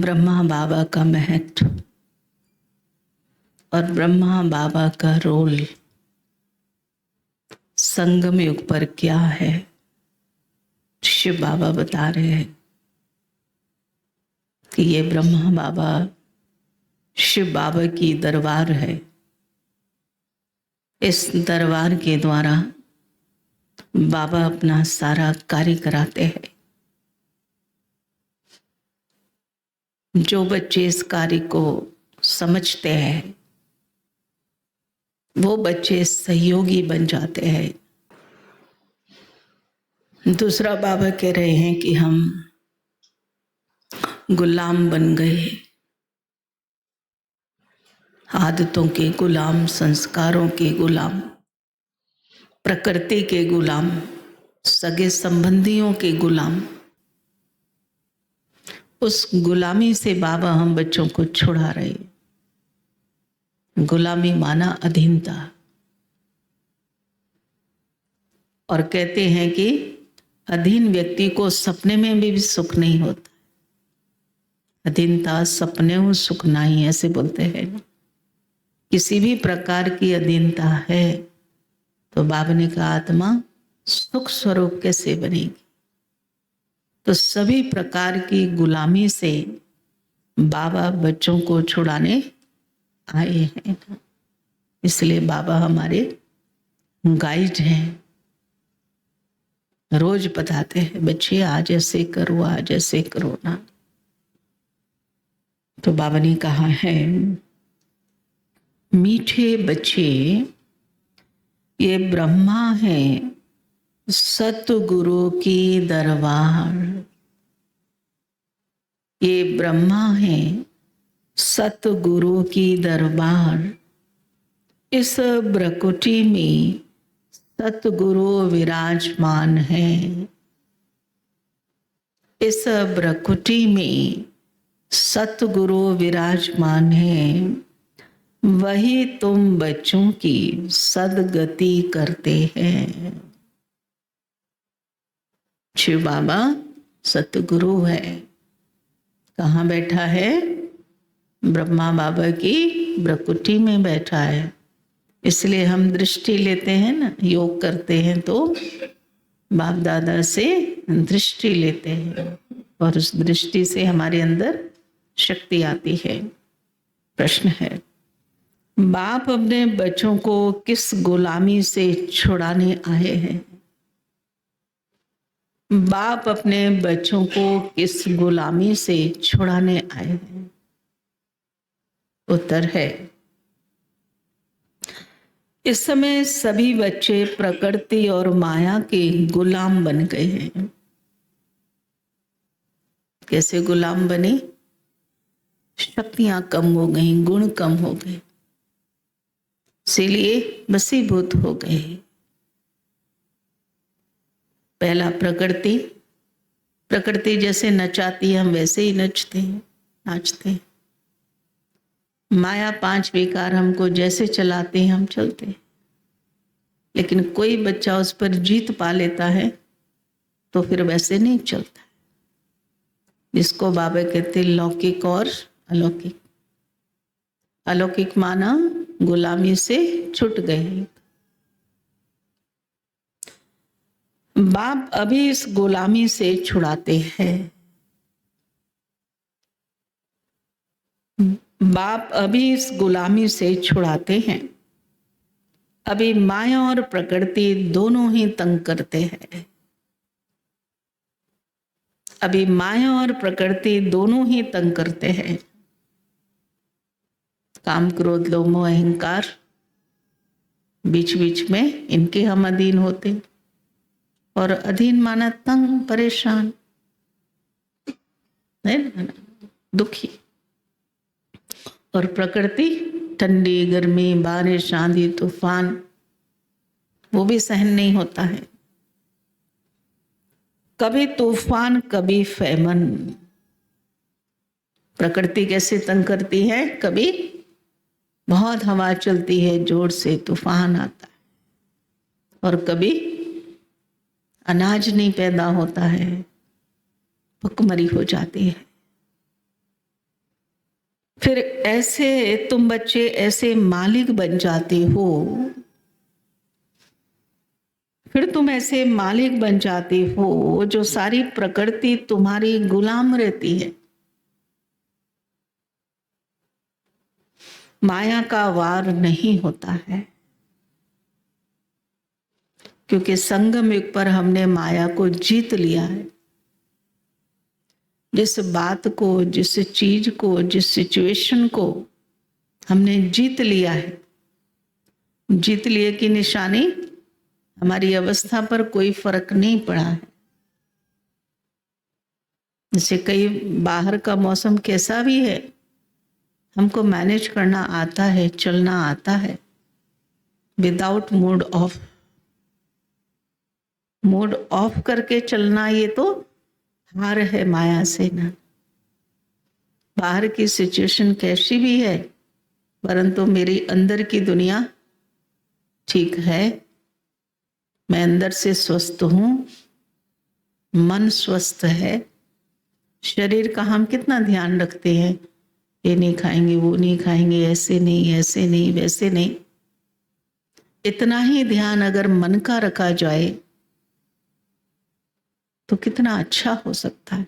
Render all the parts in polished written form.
ब्रह्मा बाबा का महत्व और ब्रह्मा बाबा का रोल संगम युग पर क्या है, शिव बाबा बता रहे हैं कि ये ब्रह्मा बाबा शिव बाबा की दरबार है। इस दरबार के द्वारा बाबा अपना सारा कार्य कराते हैं। जो बच्चे इस कार्य को समझते हैं वो बच्चे सहयोगी बन जाते हैं। दूसरा बाबा कह रहे हैं कि हम गुलाम बन गए, आदतों के गुलाम, संस्कारों के गुलाम, प्रकृति के गुलाम, सगे संबंधियों के गुलाम। उस गुलामी से बाबा हम बच्चों को छुड़ा रहे। गुलामी माना अधीनता। और कहते हैं कि अधीन व्यक्ति को सपने में भी सुख नहीं होता। अधीनता सपने में सुख नहीं, ऐसे बोलते हैं ना। किसी भी प्रकार की अधीनता है तो बाबा ने कहा आत्मा सुख स्वरूप कैसे बनेगी। तो सभी प्रकार की गुलामी से बाबा बच्चों को छुड़ाने आए हैं। इसलिए बाबा हमारे गाइड हैं। रोज बताते हैं बच्चे आज ऐसे करो, आज ऐसे करो ना। तो बाबा ने कहा है मीठे बच्चे ये ब्रह्मा है सतगुरु की दरबार। ये ब्रह्मा है सतगुरु की दरबार। इस ब्रकुटी में सतगुरु विराजमान है। इस ब्रकुटी में सतगुरु विराजमान है। वही तुम बच्चों की सदगति करते हैं। शिव बाबा सतगुरु है। कहाँ बैठा है? ब्रह्मा बाबा की ब्रकुटी में बैठा है। इसलिए हम दृष्टि लेते हैं ना, योग करते हैं तो बाप दादा से दृष्टि लेते हैं और उस दृष्टि से हमारे अंदर शक्ति आती है। प्रश्न है बाप अपने बच्चों को किस गुलामी से छुड़ाने आए हैं? बाप अपने बच्चों को किस गुलामी से छुड़ाने आए हैं? उत्तर है इस समय सभी बच्चे प्रकृति और माया के गुलाम बन गए हैं। कैसे गुलाम बने? शक्तियां कम हो गई, गुण कम हो गए, इसीलिए वशीभूत हो गए। पहला प्रकृति, प्रकृति जैसे नचाती है हम वैसे ही नचते हैं, नाचते हैं। माया पांच विकार हमको जैसे चलाते हैं हम चलते हैं। लेकिन कोई बच्चा उस पर जीत पा लेता है तो फिर वैसे नहीं चलता है। जिसको बाबा कहते लौकिक और अलौकिक। अलौकिक माना गुलामी से छूट गए। बाप अभी इस गुलामी से छुड़ाते हैं। बाप अभी इस गुलामी से छुड़ाते हैं। अभी माया और प्रकृति दोनों ही तंग करते हैं। अभी माया और प्रकृति दोनों ही तंग करते हैं। काम, क्रोध, लोभ, मोह, अहंकार बीच बीच में इनके हम अधीन होते। और अधीन माना तंग, परेशान, दुखी। और प्रकृति ठंडी, गर्मी, बारिश, आंधी, तूफान वो भी सहन नहीं होता है। कभी तूफान कभी फैमन। प्रकृति कैसे तंग करती है? कभी बहुत हवा चलती है जोर से, तूफान आता है। और कभी अनाज नहीं पैदा होता है, भुखमरी हो जाती है। फिर ऐसे तुम बच्चे ऐसे मालिक बन जाते हो, फिर तुम ऐसे मालिक बन जाते हो जो सारी प्रकृति तुम्हारी गुलाम रहती है। माया का वार नहीं होता है, क्योंकि संगम युग पर हमने माया को जीत लिया है। जिस बात को, जिस चीज को, जिस सिचुएशन को हमने जीत लिया है, जीत लिए की निशानी हमारी अवस्था पर कोई फर्क नहीं पड़ा है। जैसे कई बाहर का मौसम कैसा भी है, हमको मैनेज करना आता है, चलना आता है without mood off. Mood off करके चलना ये तो हार है माया से ना। बाहर की सिचुएशन कैसी भी है, परंतु मेरी अंदर की दुनिया ठीक है, मैं अंदर से स्वस्थ हूं, मन स्वस्थ है। शरीर का हम कितना ध्यान रखते हैं, ये नहीं खाएंगे, वो नहीं खाएंगे, ऐसे नहीं, ऐसे नहीं, वैसे नहीं। इतना ही ध्यान अगर मन का रखा जाए तो कितना अच्छा हो सकता है।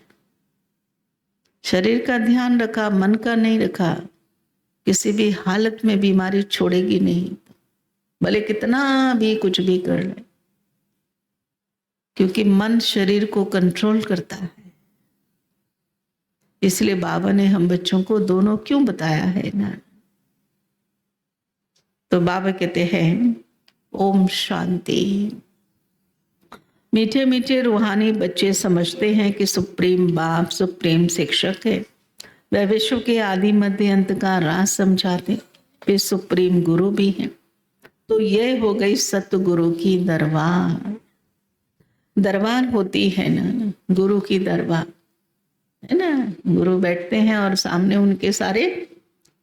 शरीर का ध्यान रखा, मन का नहीं रखा, किसी भी हालत में बीमारी छोड़ेगी नहीं, भले कितना भी कुछ भी कर ले, क्योंकि मन शरीर को कंट्रोल करता है। इसलिए बाबा ने हम बच्चों को दोनों क्यों बताया है ना। तो बाबा कहते हैं ओम शांति। मीठे मीठे रूहानी बच्चे समझते हैं कि सुप्रीम बाप सुप्रीम शिक्षक है, वह विश्व के आदि मध्य अंत का राज समझाते, वे सुप्रीम गुरु भी हैं। तो ये हो गई सतगुरु की दरबार। दरबार होती है ना, गुरु की दरबार है ना। गुरु बैठते हैं और सामने उनके सारे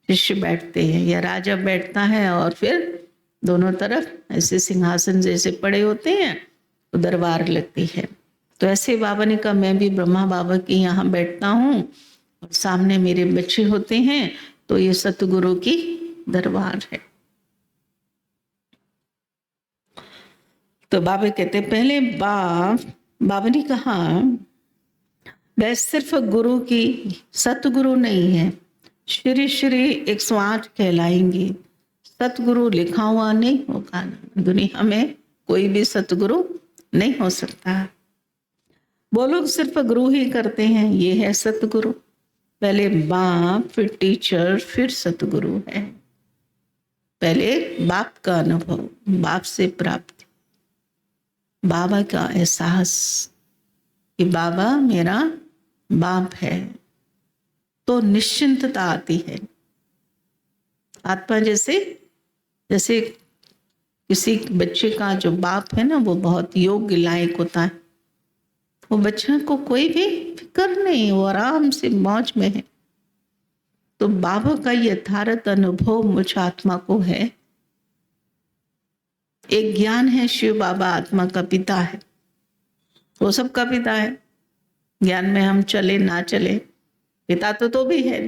शिष्य बैठते हैं, या राजा बैठता है और फिर दोनों तरफ ऐसे सिंहासन जैसे पड़े होते हैं, तो दरबार लगती है। तो ऐसे बाबा ने कहा मैं भी ब्रह्मा बाबा की यहाँ बैठता हूँ और सामने मेरे बच्चे होते हैं, तो ये सतगुरु की दरबार है। तो बाबा कहते पहले बाबा ने कहा वह सिर्फ गुरु की सतगुरु नहीं है, श्री श्री 108 कहलाएंगे। सतगुरु लिखा हुआ नहीं होगा, दुनिया में कोई भी सतगुरु नहीं हो सकता। वो लोग सिर्फ गुरु ही करते हैं, ये है सतगुरु। पहले बाप, फिर टीचर, फिर सतगुरु है। पहले बाप का अनुभव, बाप से प्राप्ति, बाबा का एहसास कि बाबा मेरा बाप है, तो निश्चिंतता आती है। आत्मा जैसे किसी बच्चे का जो बाप है ना, वो बहुत योग्य लायक होता है। वो बच्चे को कोई भी फिक्र नहीं, वो आराम से मौज में है। तो बाबा का यथार्थ अनुभव मुझ आत्मा को है। एक ज्ञान है, शिव बाबा आत्मा का पिता है, वो सबका पिता है। ज्ञान में हम चले ना चले, पिता तो भी है।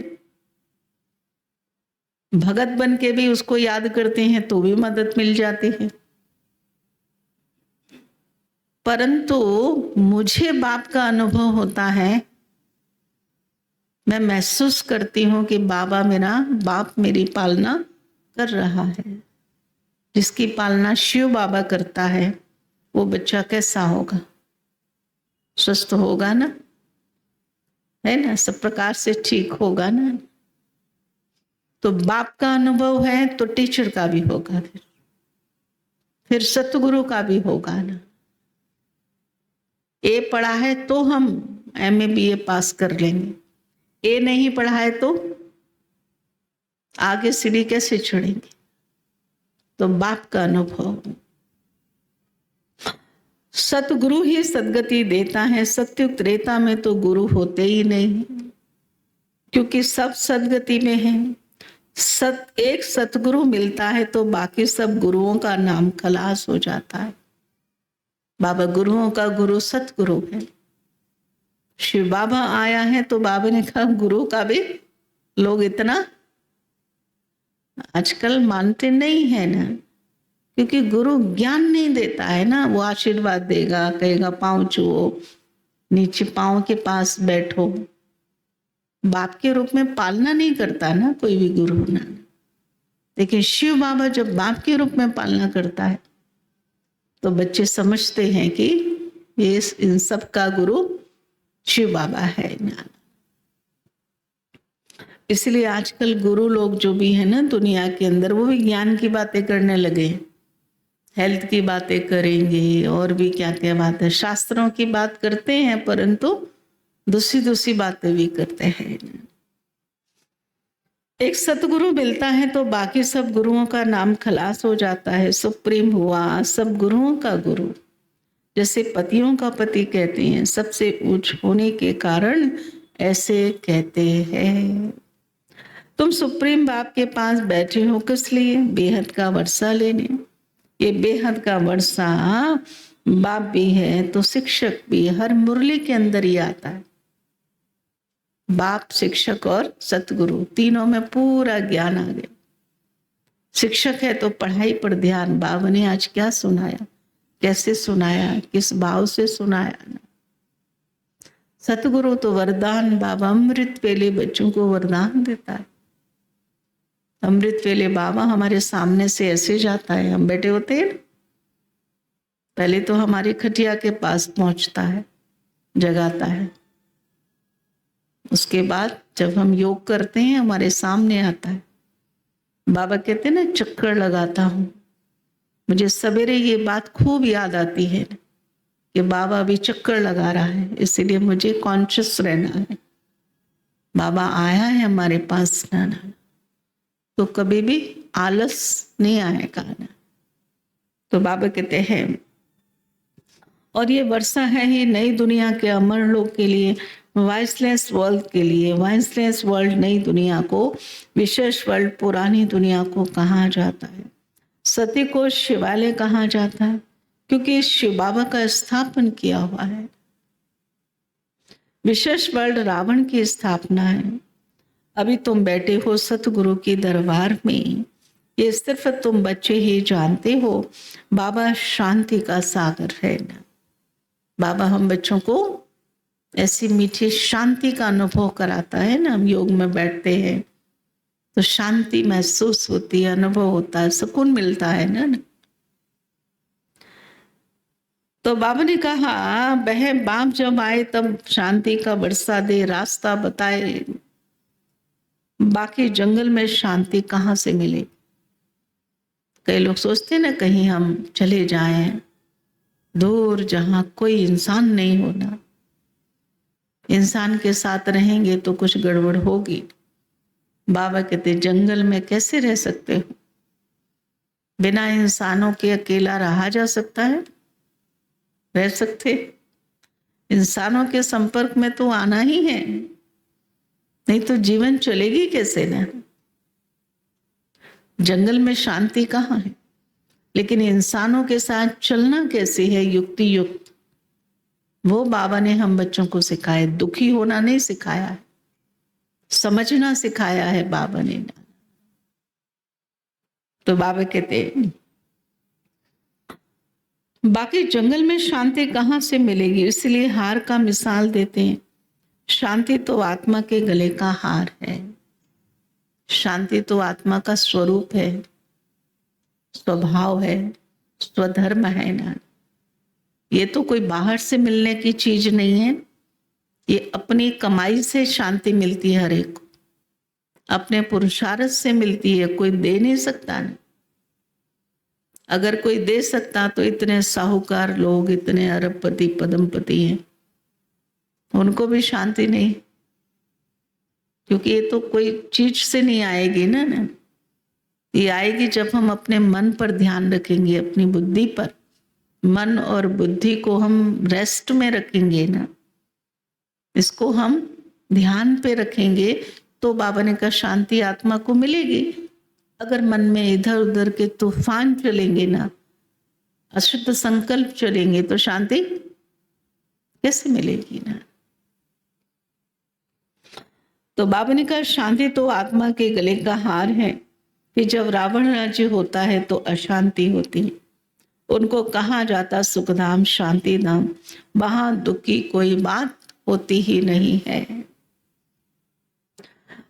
भगत बन के भी उसको याद करते हैं तो भी मदद मिल जाती है। परंतु मुझे बाप का अनुभव होता है, मैं महसूस करती हूं कि बाबा मेरा बाप मेरी पालना कर रहा है। जिसकी पालना शिव बाबा करता है, वो बच्चा कैसा होगा? स्वस्थ होगा ना, है ना, सब प्रकार से ठीक होगा ना। तो बाप का अनुभव है तो टीचर का भी होगा, फिर सतगुरु का भी होगा ना। ए पढ़ा है तो हम MA BA पास कर लेंगे, ए नहीं पढ़ा है तो आगे सीढ़ी कैसे चढ़ेंगे? तो बाप का अनुभव। सतगुरु ही सदगति देता है। सत्युग त्रेता में तो गुरु होते ही नहीं, क्योंकि सब सदगति में है। एक सतगुरु मिलता है तो बाकी सब गुरुओं का नाम खलास हो जाता है। बाबा गुरुओं का गुरु सतगुरु है। शिव बाबा आया है तो बाबा ने कहा गुरु का भी लोग इतना आजकल मानते नहीं है ना, क्योंकि गुरु ज्ञान नहीं देता है ना। वो आशीर्वाद देगा, कहेगा पाँव छुओ, नीचे पाँव के पास बैठो। बाप के रूप में पालना नहीं करता ना कोई भी गुरु ना। लेकिन शिव बाबा जब बाप के रूप में पालना करता है तो बच्चे समझते हैं कि ये इन सब का गुरु शिव बाबा है ना। इसलिए आजकल गुरु लोग जो भी है ना दुनिया के अंदर, वो भी ज्ञान की बातें करने लगे। हेल्थ की बातें करेंगे और भी क्या क्या बात है, शास्त्रों की बात करते हैं, परंतु दूसरी दूसरी बातें भी करते हैं। एक सतगुरु मिलता है तो बाकी सब गुरुओं का नाम खलास हो जाता है। सुप्रीम हुआ सब गुरुओं का गुरु, जैसे पतियों का पति कहते हैं, सबसे ऊंच होने के कारण ऐसे कहते हैं। तुम सुप्रीम बाप के पास बैठे हो किस लिए? बेहद का वर्षा लेने। ये बेहद का वर्षा बाप भी है तो शिक्षक भी, हर मुरली के अंदर ही आता है। बाप, शिक्षक और सतगुरु, तीनों में पूरा ज्ञान आ गया। शिक्षक है तो पढ़ाई पर ध्यान, बाबा ने आज क्या सुनाया, कैसे सुनाया, किस भाव से सुनाया ना। सतगुरु तो वरदान, बाबा अमृत वेले बच्चों को वरदान देता है। अमृत वेले बाबा हमारे सामने से ऐसे जाता है, हम बैठे होते हैं, पहले तो हमारी खटिया के पास पहुंचता है, जगाता है। उसके बाद जब हम योग करते हैं हमारे सामने आता है। बाबा कहते हैं ना, चक्कर लगाता हूं। मुझे सवेरे ये बात खूब याद आती है कि बाबा अभी चक्कर लगा रहा है, इसीलिए मुझे कॉन्शियस रहना है। बाबा आया है हमारे पास ना, तो कभी भी आलस नहीं आएगा ना। तो बाबा कहते हैं, और ये वर्षा है ही नई दुनिया के अमर लोग के लिए, वॉइसलेस वर्ल्ड के लिए। वॉइसलेस वर्ल्ड नई दुनिया को, विशेष वर्ल्ड पुरानी दुनिया को कहा जाता है। सती को शिवालय कहा जाता है क्योंकि शिव बाबा का स्थापन किया हुआ है। विशेष वर्ल्ड रावण की स्थापना है। अभी तुम बैठे हो सतगुरु की दरबार में, ये सिर्फ तुम बच्चे ही जानते हो। बाबा शांति का सागर है ना। बाबा हम बच्चों को ऐसी मीठी शांति का अनुभव कराता है ना। हम योग में बैठते हैं तो शांति महसूस होती है, अनुभव होता है, सुकून मिलता है ना। तो बाबा ने कहा, बह बाप जब आए तब शांति का बरसा दे, रास्ता बताए। बाकी जंगल में शांति कहाँ से मिले? कई लोग सोचते ना कहीं हम चले जाएं दूर, जहां कोई इंसान नहीं होना। इंसान के साथ रहेंगे तो कुछ गड़बड़ होगी। बाबा कहते जंगल में कैसे रह सकते हो? बिना इंसानों के अकेला रहा जा सकता है? रह सकते? इंसानों के संपर्क में तो आना ही है, नहीं तो जीवन चलेगी कैसे ना। जंगल में शांति कहाँ है? लेकिन इंसानों के साथ चलना कैसे है युक्ति युक्त, वो बाबा ने हम बच्चों को सिखाया। दुखी होना नहीं सिखाया है, समझना सिखाया है बाबा ने। तो बाबा कहते बाकी जंगल में शांति कहाँ से मिलेगी, इसलिए हार का मिसाल देते हैं। शांति तो आत्मा के गले का हार है। शांति तो आत्मा का स्वरूप है, स्वभाव है, स्वधर्म है ना। ये तो कोई बाहर से मिलने की चीज नहीं है। ये अपनी कमाई से शांति मिलती है, हर एक को अपने पुरुषार्थ से मिलती है। कोई दे नहीं सकता ना। अगर कोई दे सकता तो इतने साहूकार लोग, इतने अरबपति पद्मपति हैं, उनको भी शांति नहीं, क्योंकि ये तो कोई चीज से नहीं आएगी ना। ये आएगी जब हम अपने मन पर ध्यान रखेंगे, अपनी बुद्धि पर। मन और बुद्धि को हम रेस्ट में रखेंगे ना, इसको हम ध्यान पे रखेंगे तो बाबा ने कहा शांति आत्मा को मिलेगी। अगर मन में इधर उधर के तूफान चलेंगे ना, अशुद्ध संकल्प चलेंगे, तो शांति कैसे मिलेगी ना। तो बाबा ने कहा शांति तो आत्मा के गले का हार है। कि जब रावण राज्य होता है तो अशांति होती है। उनको कहा जाता सुखधाम शांति धाम, वहां दुख की कोई बात होती ही नहीं है।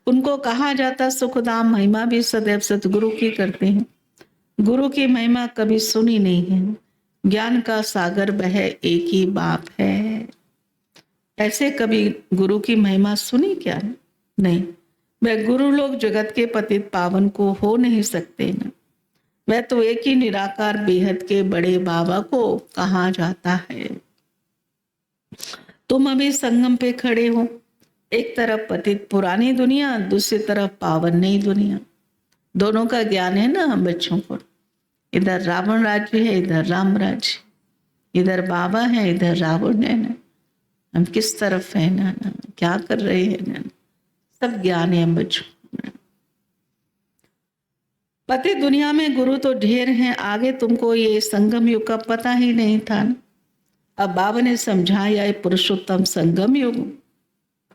उनको कहा जाता सुखधाम, महिमा भी सदैव सतगुरु की करते हैं। गुरु की महिमा कभी सुनी नहीं है। ज्ञान का सागर वह एक ही बाप है। ऐसे कभी गुरु की महिमा सुनी क्या? नहीं। वह गुरु लोग जगत के पतित पावन को हो नहीं सकते ना। वह तो एक ही निराकार बेहद के बड़े बाबा को कहा जाता है। तुम अभी संगम पे खड़े हो, एक तरफ पतित पुरानी दुनिया, दूसरी तरफ पावन नई दुनिया। दोनों का ज्ञान है ना हम बच्चों को। इधर रावण राज्य है, इधर राम राज्य, इधर बाबा है, इधर रावण है ना। हम किस तरफ है ना, क्या कर रहे हैं ना, सब ज्ञान है बच्चों। पति दुनिया में गुरु तो ढेर हैं, आगे तुमको ये संगम युग का पता ही नहीं था ना। अब बाबा ने समझाया ये पुरुषोत्तम संगम युग,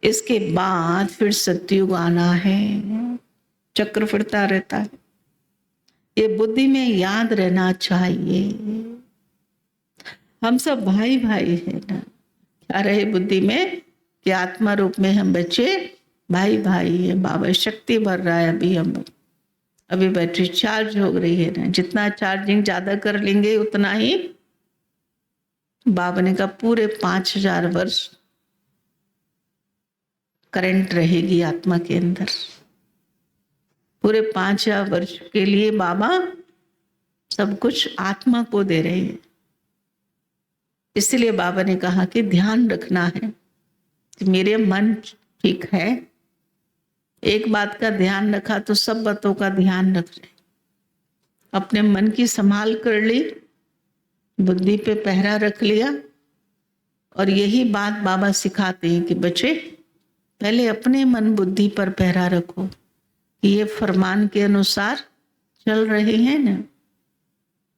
इसके बाद फिर सतयुग आना है। चक्र फिरता रहता है, ये बुद्धि में याद रहना चाहिए। हम सब भाई भाई है ना। क्या रहे बुद्धि में कि आत्मा रूप में हम बच्चे भाई भाई है। बाबा शक्ति भर रहा है अभी बैटरी चार्ज हो रही है ना। जितना चार्जिंग ज्यादा कर लेंगे उतना ही बाबा ने कहा पूरे 5000 वर्ष करंट रहेगी आत्मा के अंदर। पूरे 5000 वर्ष के लिए बाबा सब कुछ आत्मा को दे रहे हैं। इसलिए बाबा ने कहा कि ध्यान रखना है कि मेरे मन ठीक है। एक बात का ध्यान रखा तो सब बातों का ध्यान रख रहे। अपने मन की संभाल कर ली, बुद्धि पे पहरा रख लिया। और यही बात बाबा सिखाते हैं कि बच्चे पहले अपने मन बुद्धि पर पहरा रखो कि ये फरमान के अनुसार चल रहे हैं ना।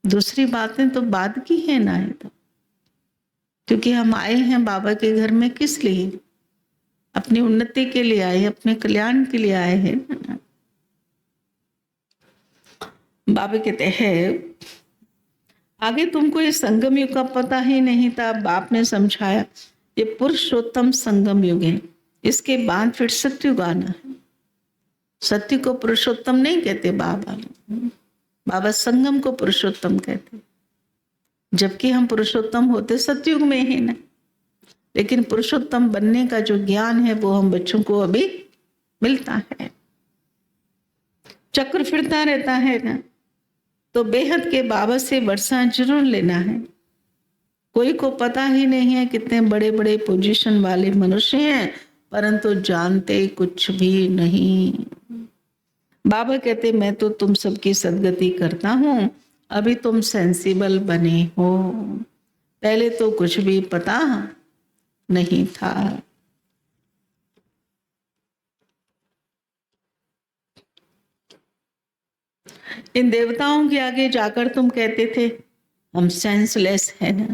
दूसरी बातें तो बाद की है ना। है तो क्योंकि हम आए हैं बाबा के घर में किस लिए? अपनी उन्नति के लिए आए, अपने कल्याण के लिए आए हैं ना। बाबा कहते हैं आगे तुमको ये संगम युग का पता ही नहीं था। बाप ने समझाया ये पुरुषोत्तम संगम युग है, इसके बाद फिर सतयुग आना है। सत्य को पुरुषोत्तम नहीं कहते बाबा, बाबा संगम को पुरुषोत्तम कहते। जबकि हम पुरुषोत्तम होते सतयुग में ही ना। लेकिन पुरुषोत्तम बनने का जो ज्ञान है वो हम बच्चों को अभी मिलता है। चक्र फिरता रहता है ना। तो बेहद के बाबा से वर्षा जरूर लेना है। कोई को पता ही नहीं है कितने बड़े बड़े पोजीशन वाले मनुष्य हैं, परंतु जानते कुछ भी नहीं। बाबा कहते मैं तो तुम सबकी सदगति करता हूं, अभी तुम सेंसिबल बने हो, पहले तो कुछ भी पता नहीं था। इन देवताओं के आगे जाकर तुम कहते थे हम सेंसलेस है ना।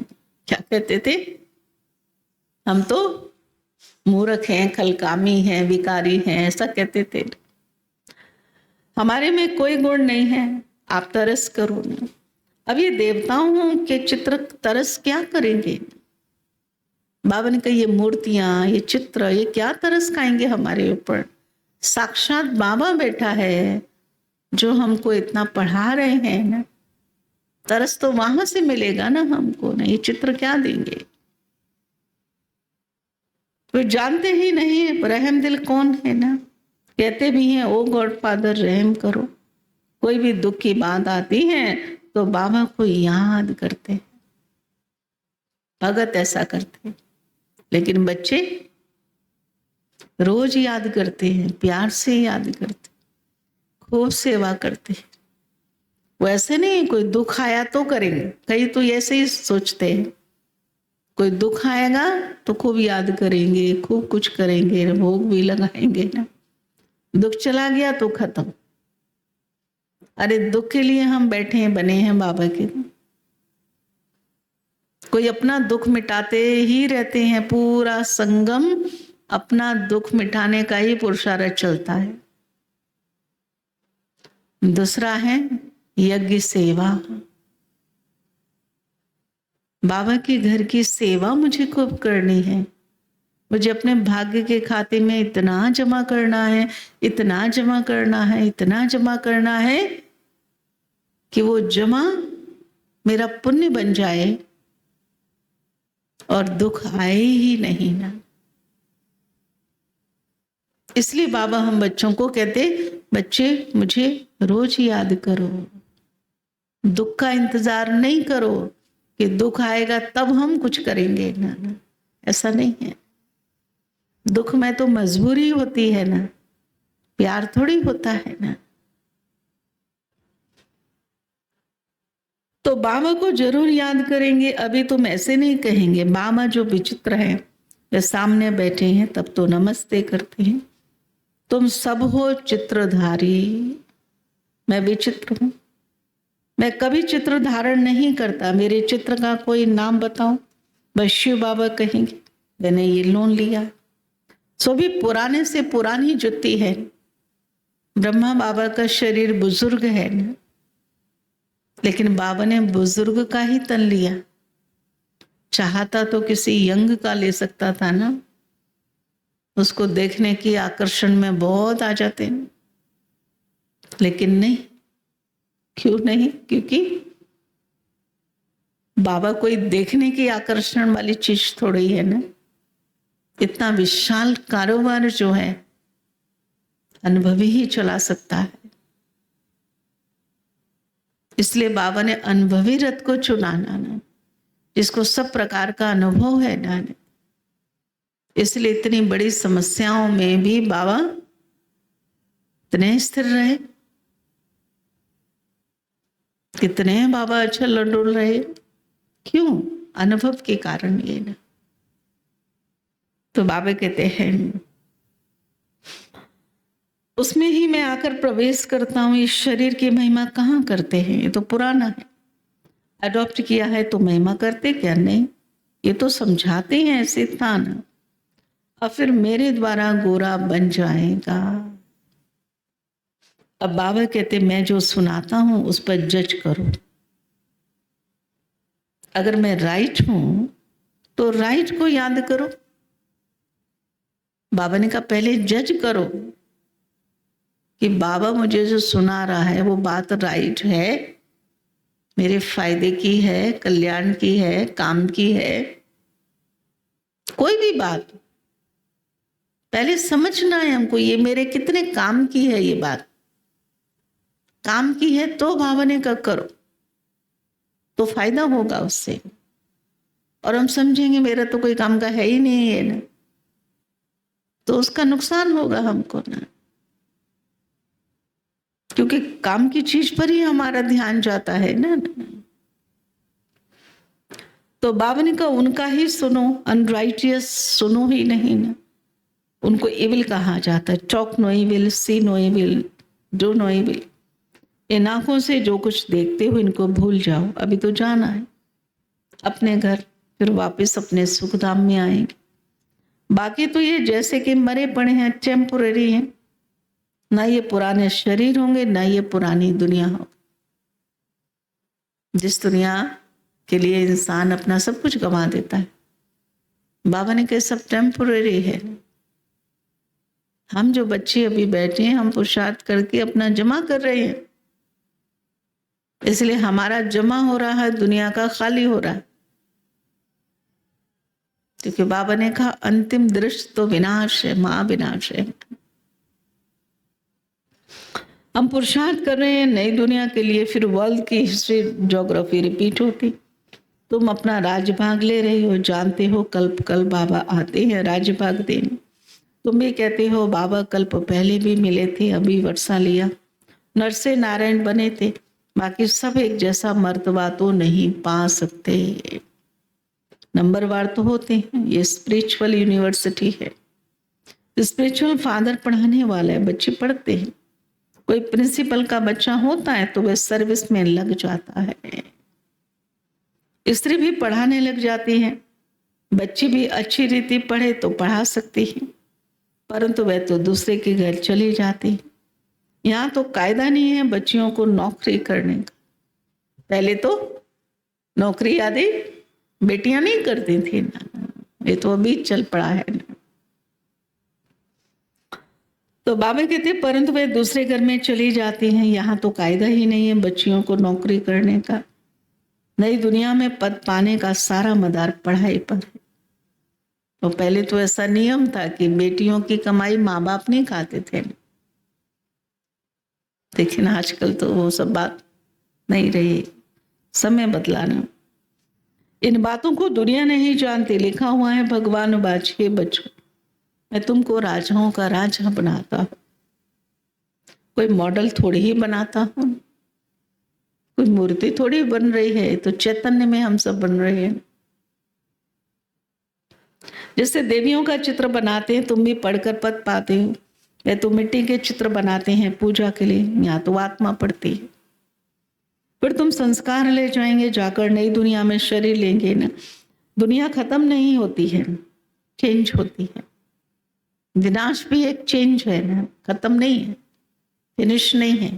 क्या कहते थे? हम तो मूर्ख हैं, खलकामी हैं, विकारी हैं, ऐसा कहते थे। हमारे में कोई गुण नहीं है, आप तरस करो ना। अब ये देवताओं के चित्र तरस क्या करेंगे? बाबा ने कहा ये मूर्तियां, ये चित्र, ये क्या तरस खाएंगे हमारे ऊपर? साक्षात बाबा बैठा है जो हमको इतना पढ़ा रहे हैं ना। तरस तो वहां से मिलेगा ना हमको ना। ये चित्र क्या देंगे? तो जानते ही नहीं रहम दिल कौन है ना। कहते भी हैं ओ गॉड फादर रहम करो। कोई भी दुख की बात आती है तो बाबा को याद करते, भगत ऐसा करते। लेकिन बच्चे रोज याद करते हैं, प्यार से याद करते, खूब सेवा करते। वैसे नहीं कोई दुख आया तो करेंगे, कई तो ऐसे ही सोचते हैं कोई दुख आएगा तो खूब याद करेंगे, खूब कुछ करेंगे, भोग भी लगाएंगे ना। दुख चला गया तो खत्म। अरे दुख के लिए हम बैठे हैं, बने हैं बाबा के। कोई अपना दुख मिटाते ही रहते हैं। पूरा संगम अपना दुख मिटाने का ही पुरुषार्थ चलता है। दूसरा है यज्ञ सेवा। बाबा के घर की सेवा मुझे खूब करनी है। मुझे अपने भाग्य के खाते में इतना जमा करना है, इतना जमा करना है, इतना जमा करना है कि वो जमा मेरा पुण्य बन जाए और दुख आए ही नहीं ना। इसलिए बाबा हम बच्चों को कहते, बच्चे मुझे रोज याद करो, दुख का इंतजार नहीं करो कि दुख आएगा तब हम कुछ करेंगे ना, ना ऐसा नहीं है। दुख में तो मजबूरी होती है ना, प्यार थोड़ी होता है ना। तो बाबा को जरूर याद करेंगे। अभी तुम ऐसे नहीं कहेंगे बाबा जो विचित्र है, वे सामने बैठे हैं तब तो नमस्ते करते हैं। तुम सब हो चित्रधारी, मैं विचित्र हूं, मैं कभी चित्र धारण नहीं करता। मेरे चित्र का कोई नाम बताओ, बस शिव बाबा कहेंगे मैंने ये लोन लिया। सो भी पुराने से पुरानी जुत्ती है। ब्रह्मा बाबा का शरीर बुजुर्ग है ना, लेकिन बाबा ने बुजुर्ग का ही तन लिया। चाहता तो किसी यंग का ले सकता था ना, उसको देखने की आकर्षण में बहुत आ जाते हैं, लेकिन नहीं। क्यों नहीं? क्योंकि बाबा कोई देखने की आकर्षण वाली चीज थोड़ी है ना। इतना विशाल कारोबार जो है अनुभवी ही चला सकता है। इसलिए बाबा ने अनुभवी रथ को चुना ना, जिसको सब प्रकार का अनुभव है ना। इसलिए इतनी बड़ी समस्याओं में भी बाबा इतने स्थिर रहे। कितने बाबा अच्छा डोल रहे, क्यों? अनुभव के कारण ये ना। तो बाबा कहते हैं उसमें ही मैं आकर प्रवेश करता हूं। इस शरीर की महिमा कहाँ करते हैं, ये तो पुराना है। अडॉप्ट किया है तो महिमा करते क्या? नहीं, ये तो समझाते हैं ऐसे था ना। और फिर मेरे द्वारा गोरा बन जाएगा। अब बाबा कहते मैं जो सुनाता हूं उस पर जज करो। अगर मैं राइट हूं तो राइट को याद करो। बाबा ने कहा पहले जज करो कि बाबा मुझे जो सुना रहा है वो बात राइट है, मेरे फायदे की है, कल्याण की है, काम की है। कोई भी बात पहले समझना है हमको, ये मेरे कितने काम की है। ये बात काम की है तो बाबा ने कहा करो, तो फायदा होगा उससे। और हम समझेंगे मेरा तो कोई काम का है ही नहीं है ना, तो उसका नुकसान होगा हमको ना। क्योंकि काम की चीज पर ही हमारा ध्यान जाता है ना। तो बाबा ने कहा उनका ही सुनो, अनराइटियस सुनो ही नहीं ना। उनको इविल कहा जाता है। Talk no evil, see no evil, do no evil. इन आंखों से जो कुछ देखते हो इनको भूल जाओ। अभी तो जाना है अपने घर, फिर वापस अपने सुखधाम में आएंगे। बाकी तो ये जैसे कि मरे पड़े हैं, टेम्पोररी हैं। ना ये पुराने शरीर होंगे, ना ये पुरानी दुनिया हो। जिस दुनिया के लिए इंसान अपना सब कुछ गंवा देता है, बाबा ने कहा सब टेम्पोररी है। हम जो बच्चे अभी बैठे हैं, हम पुरुषार्थ करके अपना जमा कर रहे हैं, इसलिए हमारा जमा हो रहा है, दुनिया का खाली हो रहा है। क्योंकि बाबा ने कहा अंतिम दृश्य तो विनाश है, महाविनाश है। हम पुरुषार्थ कर रहे हैं नई दुनिया के लिए, फिर वर्ल्ड की हिस्ट्री ज्योग्राफी रिपीट होती। तुम अपना राजभाग ले रहे हो, जानते हो कल्प कल बाबा आते हैं राजभाग देने। तुम भी कहते हो बाबा कल्प पहले भी मिले थे, अभी वर्षा लिया, नर से नारायण बने थे, बाकी सब एक जैसा मर्तबा तो नहीं पा सकते। नंबरवार तो होते हैं, ये स्पिरिचुअल यूनिवर्सिटी है। स्पिरिचुअल फादर पढ़ाने वाला है, बच्चे पढ़ते हैं। कोई प्रिंसिपल का बच्चा होता है तो वह सर्विस में लग जाता है। स्त्री भी पढ़ाने लग जाती है। बच्ची भी अच्छी रीति पढ़े तो पढ़ा सकती है, परंतु वह तो दूसरे के घर चली जाती। यहाँ तो कायदा नहीं है बच्चियों को नौकरी करने का। पहले तो नौकरी आदि बेटियां नहीं करती थी ना, ये तो अभी चल पड़ा है ना। तो बाबा कहते परंतु वे दूसरे घर में चली जाती हैं, यहाँ तो कायदा ही नहीं है बच्चियों को नौकरी करने का। नई दुनिया में पद पाने का सारा मदार पढ़ाई पर है। तो पहले तो ऐसा नियम था कि बेटियों की कमाई माँ बाप नहीं खाते थे, लेकिन आजकल तो वो सब बात नहीं रही, समय बदला ना। इन बातों को दुनिया नहीं जानती। लिखा हुआ है भगवान बाज हे बच्चों, मैं तुमको राजाओं का राजा बनाता हूं। कोई मॉडल थोड़ी ही बनाता हूं, कोई मूर्ति थोड़ी बन रही है, तो चैतन्य में हम सब बन रहे हैं। जैसे देवियों का चित्र बनाते हैं, तुम भी पढ़कर पद पाते हो, या तो मिट्टी के चित्र बनाते हैं पूजा के लिए, यहाँ तो आत्मा पड़ती है। फिर तुम संस्कार ले जाएंगे, जाकर नई दुनिया में शरीर लेंगे ना। दुनिया खत्म नहीं होती है, चेंज होती है। विनाश भी एक चेंज है ना, खत्म नहीं है, फिनिश नहीं है,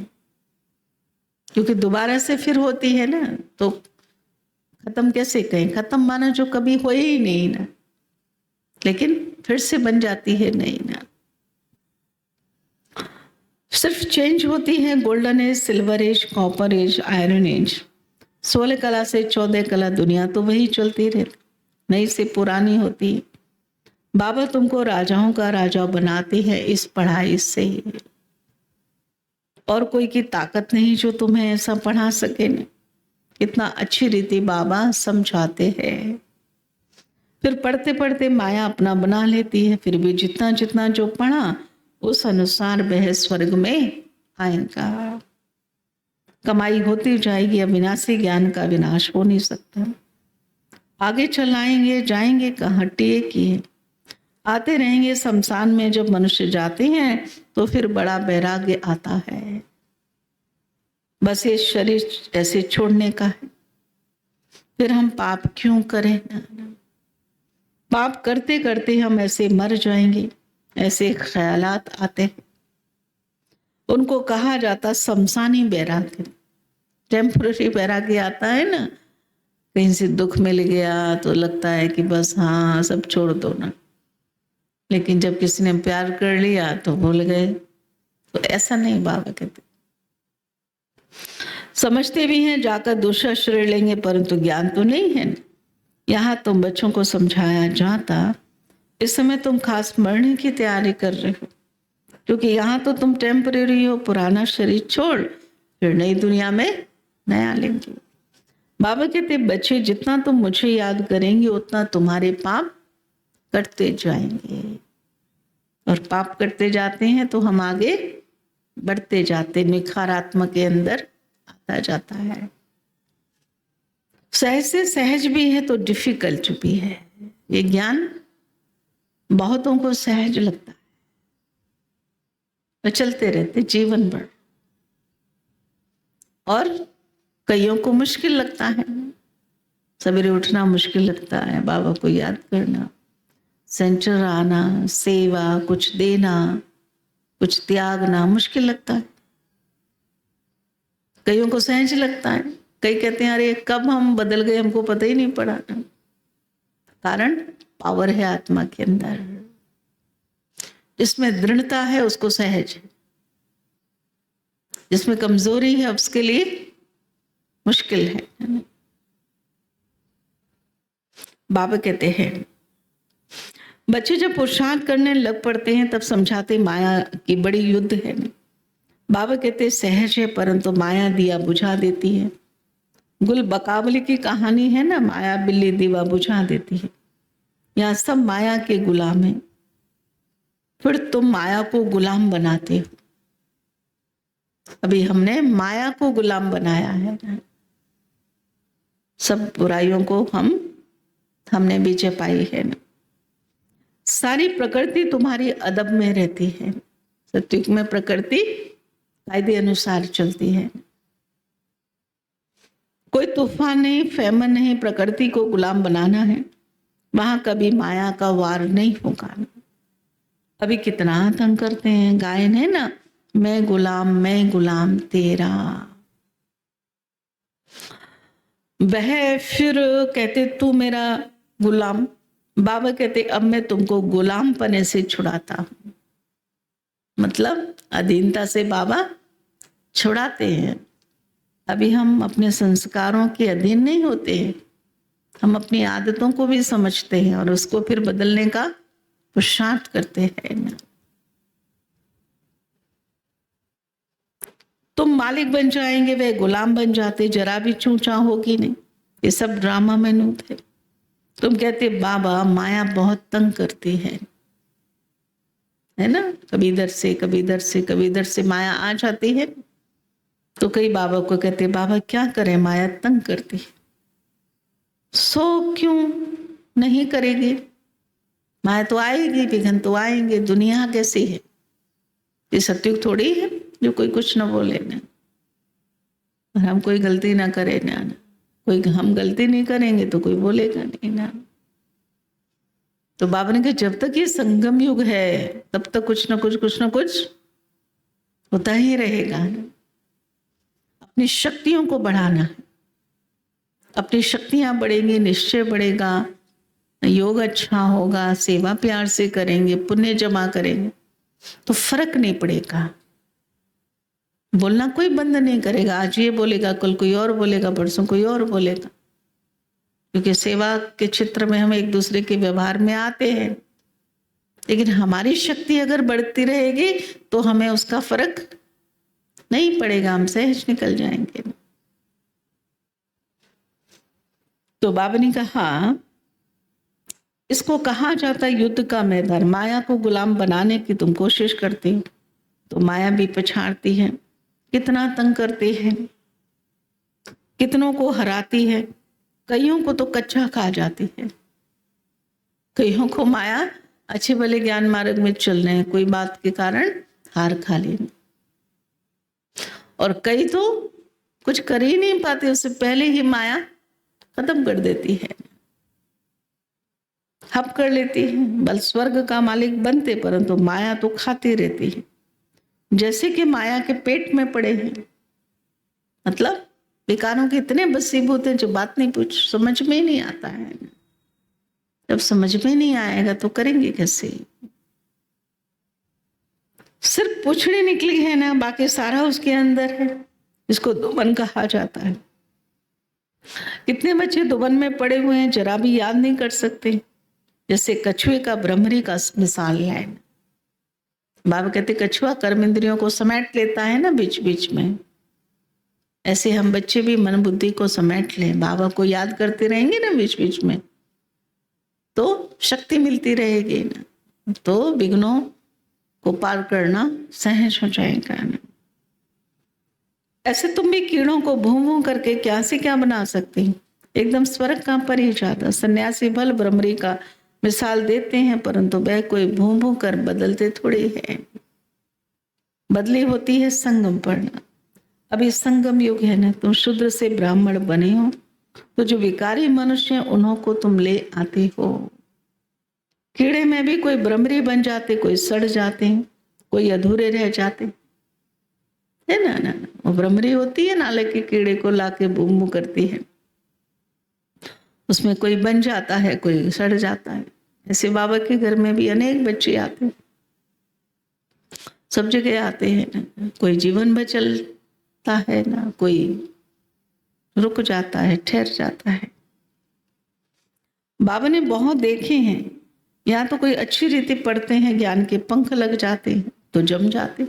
क्योंकि दोबारा से फिर होती है ना। तो खत्म कैसे कहें, खत्म माना जो कभी हो ही नहीं ना, लेकिन फिर से बन जाती है नहीं ना। सिर्फ चेंज होती है। Golden age, silver age, copper age, iron age, 16 कला से 14 कला दुनिया तो वही चलती रहती, नई से पुरानी होती है। बाबा तुमको राजाओं का राजा बनाते हैं इस पढ़ाई से ही, और कोई की ताकत नहीं जो तुम्हें ऐसा पढ़ा सके न। कितना अच्छी रीति बाबा समझाते हैं। फिर पढ़ते पढ़ते माया अपना बना लेती है। फिर भी जितना जितना जो पढ़ा उस अनुसार वह स्वर्ग में आएगा। कमाई होती जाएगी, अविनाशी ज्ञान का विनाश हो नहीं सकता। आगे चलाएंगे, जाएंगे कहाँ, टिए किए आते रहेंगे। शमशान में जब मनुष्य जाते हैं तो फिर बड़ा वैराग्य आता है, बस ये शरीर ऐसे छोड़ने का है। फिर हम पाप क्यों करें ना? पाप करते करते हम ऐसे मर जाएंगे, ऐसे ख्यालात आते हैं। उनको कहा जाता शमशानी वैराग्य। टेम्पररी वैराग्य आता है ना, कहीं से दुख मिल गया तो लगता है कि बस हाँ सब छोड़ दो ना, लेकिन जब किसी ने प्यार कर लिया तो भूल गए। तो ऐसा नहीं बाबा कहते। समझते भी हैं जाकर दूसरा शरीर लेंगे, परंतु ज्ञान तो नहीं है। यहाँ तुम बच्चों को समझाया जाता, इस समय तुम खास मरने की तैयारी कर रहे हो, क्योंकि यहाँ तो तुम टेम्परेरी हो, पुराना शरीर छोड़ फिर नई दुनिया में नया लेंगे। बाबा कहते बच्चे जितना तुम मुझे याद करेंगे उतना तुम्हारे पाप करते जाएंगे, और पाप करते जाते हैं तो हम आगे बढ़ते जाते, निखार आत्मा के अंदर आता जाता है। सहज से सहज भी है तो डिफिकल्ट भी है। ये ज्ञान बहुतों को सहज लगता है, तो चलते रहते जीवन भर, और कईयों को मुश्किल लगता है। सवेरे उठना मुश्किल लगता है, बाबा को याद करना, सेंटर आना, सेवा, कुछ देना, कुछ त्यागना मुश्किल लगता है। कईयों को सहज लगता है। कई कहते हैं अरे कब हम बदल गए, हमको पता ही नहीं पड़ा। कारण पावर है आत्मा के अंदर, जिसमें दृढ़ता है उसको सहज है, जिसमें कमजोरी है उसके लिए मुश्किल है। बाबा कहते हैं बच्चे जब पुरुषार्थ करने लग पड़ते हैं तब समझाते माया की बड़ी युद्ध है। बाबा कहते सहज है परंतु माया दिया बुझा देती है। गुल बकावली की कहानी है ना, माया बिल्ली दीवा बुझा देती है। यहाँ सब माया के गुलाम हैं, फिर तुम माया को गुलाम बनाते हो। अभी हमने माया को गुलाम बनाया है, सब बुराइयों को हमने विजय पाई है ना। सारी प्रकृति तुम्हारी अदब में रहती है। सत्युग में प्रकृति कायदे अनुसार चलती है, कोई तूफान नहीं, फेमन नहीं। प्रकृति को गुलाम बनाना है, वहां कभी माया का वार नहीं होगा। अभी कितना तंग करते हैं, गायन है ना, मैं गुलाम तेरा। वह फिर कहते तू मेरा गुलाम, बाबा कहते अब मैं तुमको गुलाम पने से छुड़ाता हूं। मतलब अधीनता से बाबा छुड़ाते हैं। अभी हम अपने संस्कारों के अधीन नहीं होते हैं, हम अपनी आदतों को भी समझते हैं और उसको फिर बदलने का पुरुषार्थ करते हैं ना। तुम मालिक बन जाएंगे, वे गुलाम बन जाते, जरा भी चूचा होगी नहीं। ये सब ड्रामा में नूत है। तुम कहते बाबा माया बहुत तंग करती है ना, कभी इधर से कभी इधर से कभी इधर से माया आ जाती है। तो कई बाबा को कहते बाबा क्या करें, माया तंग करती है। सो क्यों नहीं करेगी, माया तो आएगी, विघ्न तो आएंगे, दुनिया कैसी है, ये सत्युग थोड़ी है जो कोई कुछ ना बोले ना, और हम कोई गलती ना करे ना, कोई हम गलती नहीं करेंगे तो कोई बोलेगा नहीं ना। तो बाबा ने कहा जब तक ये संगम युग है तब तक कुछ ना कुछ होता ही रहेगा। अपनी शक्तियों को बढ़ाना है, अपनी शक्तियां बढ़ेंगी, निश्चय बढ़ेगा, योग अच्छा होगा, सेवा प्यार से करेंगे, पुण्य जमा करेंगे तो फर्क नहीं पड़ेगा। बोलना कोई बंद नहीं करेगा, आज ये बोलेगा कल कोई और बोलेगा, परसों कोई और बोलेगा, क्योंकि सेवा के क्षेत्र में हम एक दूसरे के व्यवहार में आते हैं। लेकिन हमारी शक्ति अगर बढ़ती रहेगी तो हमें उसका फर्क नहीं पड़ेगा, हम सहज निकल जाएंगे। तो बाबा ने कहा इसको कहा जाता है युद्ध का मैदान। माया को गुलाम बनाने की तुम कोशिश करते हो तो माया भी पछाड़ती है, कितना तंग करती है, कितनों को हराती है, कईयों को तो कच्चा खा जाती है, कईयों को माया अच्छे भले ज्ञान मार्ग में चल रहे हैं, कोई बात के कारण हार खा लेंगे, और कई तो कुछ कर ही नहीं पाते, उससे पहले ही माया खत्म कर देती है, हप कर लेती है। बल स्वर्ग का मालिक बनते परंतु माया तो खाती रहती है, जैसे कि माया के पेट में पड़े हैं। मतलब विकारों के इतने बसीभूत हैं जो बात नहीं पूछ, समझ में ही नहीं आता है। जब समझ में नहीं आएगा तो करेंगे कैसे। सिर्फ पूछड़ी निकली है ना, बाकी सारा उसके अंदर है, इसको दुबन कहा जाता है। कितने बच्चे दुबन में पड़े हुए हैं, जरा भी याद नहीं कर सकते, जैसे कछुए का भ्रमरी का मिसाल है। बाबा कहते कछुआ कर्म इंद्रियों को समेट लेता है ना बीच बीच में, ऐसे हम बच्चे भी मन बुद्धि को समेट लें, बाबा को याद करते रहेंगे ना बीच बीच में तो शक्ति मिलती रहेगी ना, तो विघ्नों को पार करना सहज हो जाएगा ना। ऐसे तुम भी कीड़ों को भूं भूं करके क्या से क्या बना सकती, एकदम स्वर्ग का पर ही जाता। सन्यासी भल भ्रमरी का मिसाल देते हैं परंतु वह कोई भूं भूं कर बदलते थोड़ी है, बदली होती है संगम पढ़ना। अभी संगम युग है ना, तुम शूद्र से ब्राह्मण बने हो तो जो विकारी मनुष्य हैं उन्हों को तुम ले आते हो। कीड़े में भी कोई भ्रमरी बन जाते, कोई सड़ जाते हैं, कोई अधूरे रह जाते है ना। वो भ्रमरी होती है नाले के कीड़े को लाके बूमू करती है, उसमें कोई बन जाता है, कोई सड़ जाता है। ऐसे बाबा के घर में भी अनेक बच्चे आते हैं, सब जगह आते हैं ना, कोई जीवन बचलता है ना, कोई रुक जाता है, ठहर जाता है। बाबा ने बहुत देखे हैं, यहाँ तो कोई अच्छी रीति पढ़ते हैं, ज्ञान के पंख लग जाते हैं तो जम जाते।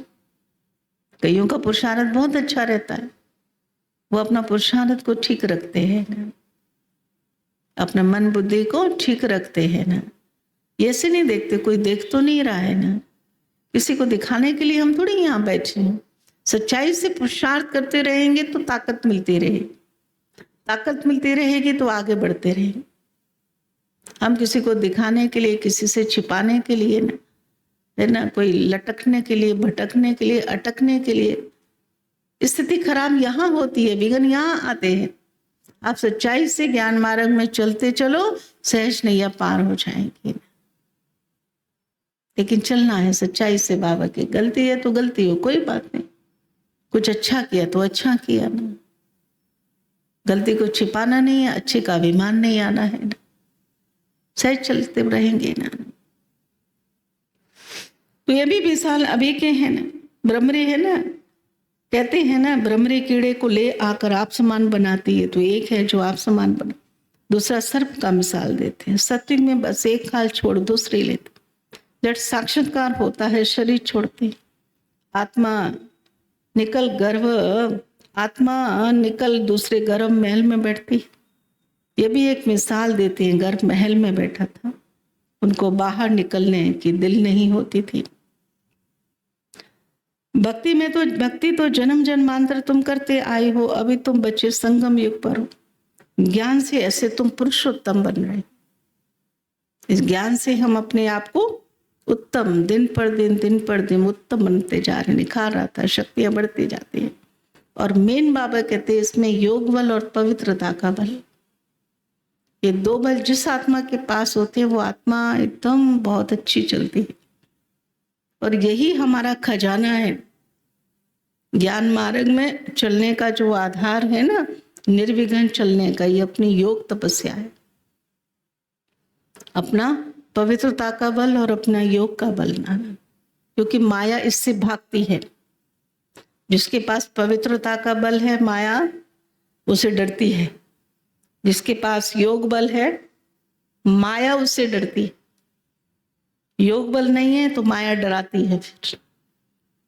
कईयों का पुरुषार्थ बहुत अच्छा रहता है, वो अपना पुरुषार्थ को ठीक रखते हैं ना, अपने मन बुद्धि को ठीक रखते हैं ना। ये ऐसे नहीं देखते कोई देख तो नहीं रहा है ना, किसी को दिखाने के लिए हम थोड़ी यहाँ बैठे हैं। सच्चाई से पुरुषार्थ करते रहेंगे तो ताकत मिलती रहेगी, ताकत मिलती रहेगी तो आगे बढ़ते रहेंगे। हम किसी को दिखाने के लिए, किसी से छिपाने के लिए ना, है ना, कोई लटकने के लिए, भटकने के लिए, अटकने के लिए, स्थिति खराब यहाँ होती है, विघ्न यहाँ आते हैं। आप सच्चाई से ज्ञान मार्ग में चलते चलो, सहज नैया पार हो जाएंगे। लेकिन चलना है सच्चाई से बाबा की। गलती है तो गलती हो, कोई बात नहीं। कुछ अच्छा किया तो अच्छा किया ना, गलती को छिपाना नहीं है, अच्छे का अभिमान नहीं आना है ना, सहज चलते रहेंगे ना। तो ये भी मिसाल अभी के हैं ना, भ्रमरी है ना, कहते हैं ना भ्रमरी कीड़े को ले आकर आप समान बनाती है। तो एक है जो आप समान बना, दूसरा सर्प का मिसाल देते हैं। सत्युग में बस एक खाल छोड़ दूसरी लेते, जब साक्षात्कार होता है शरीर छोड़ते, आत्मा निकल दूसरे गर्भ महल में बैठती। ये भी एक मिसाल देते हैं, गर्भ महल में बैठा था, उनको बाहर निकलने की दिल नहीं होती थी। भक्ति तो जन्म जन्मांतर तुम करते आए हो, अभी तुम बच्चे संगम युग पर हो। ज्ञान से ऐसे तुम पुरुषोत्तम बन रहे, इस ज्ञान से हम अपने आप को उत्तम दिन पर दिन उत्तम बनते जा रहे, निखार आता है, शक्तियां बढ़ती जाती है। और मेन बाबा कहते हैं इसमें योग बल और पवित्रता का बल, ये दो बल जिस आत्मा के पास होते हैं वो आत्मा एकदम बहुत अच्छी चलती है। और यही हमारा खजाना है, ज्ञान मार्ग में चलने का जो आधार है ना, निर्विघ्न चलने का, ये अपनी योग तपस्या है, अपना पवित्रता का बल और अपना योग का बल ना, क्योंकि माया इससे भागती है। जिसके पास पवित्रता का बल है माया उसे डरती है, जिसके पास योग बल है माया उससे डरती है। योग बल नहीं है तो माया डराती है, फिर